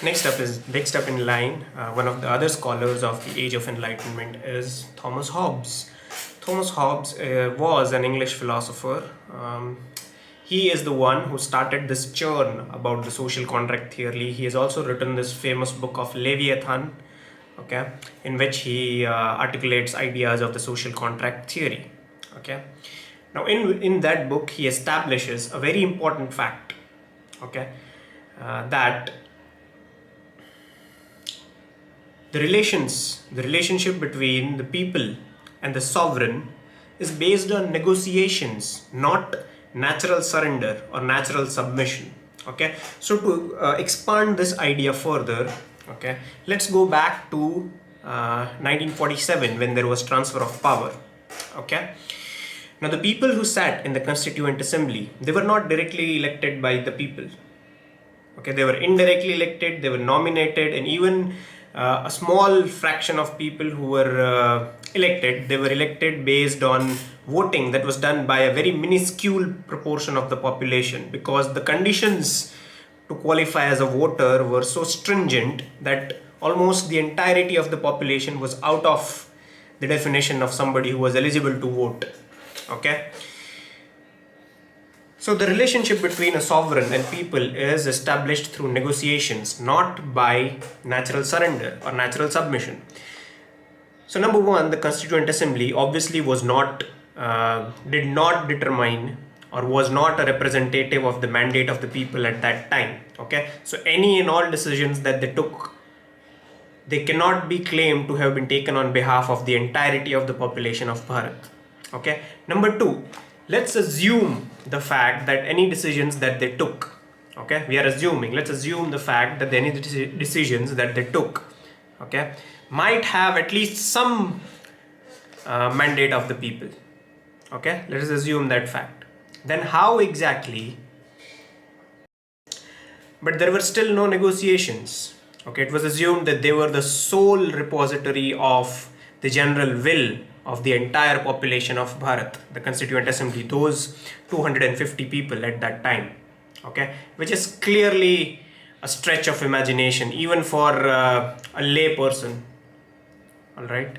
Next up in line, one of the other scholars of the Age of Enlightenment is Thomas Hobbes. Thomas Hobbes was an English philosopher. He is the one who started this churn about the social contract theory. He has also written this famous book of Leviathan, okay, in which he articulates ideas of the social contract theory. Okay, now in that book he establishes a very important fact. Okay, that the relationship between the people and the sovereign is based on negotiations, not natural surrender or natural submission. Okay, so to expand this idea further, okay, let's go back to 1947 when there was transfer of power. Okay, now the people who sat in the Constituent Assembly, they were not directly elected by the people. Okay, they were indirectly elected, they were nominated, and even a small fraction of people who were elected, they were elected based on voting that was done by a very minuscule proportion of the population, because the conditions to qualify as a voter were so stringent that almost the entirety of the population was out of the definition of somebody who was eligible to vote. Okay, so the relationship between a sovereign and people is established through negotiations, not by natural surrender or natural submission. So number one, the Constituent Assembly obviously did not determine or was not a representative of the mandate of the people at that time. Okay, so any and all decisions that they took, they cannot be claimed to have been taken on behalf of the entirety of the population of Bharat. Okay, number two, let's assume the fact that any decisions that they took, okay, let's assume the fact that any decisions that they took, okay, might have at least some mandate of the people. Okay, let us assume that fact. Then how exactly? But there were still no negotiations. Okay, it was assumed that they were the sole repository of the general will of the entire population of Bharat, the Constituent Assembly, those 250 people at that time. Okay, which is clearly a stretch of imagination even for a lay person. All right.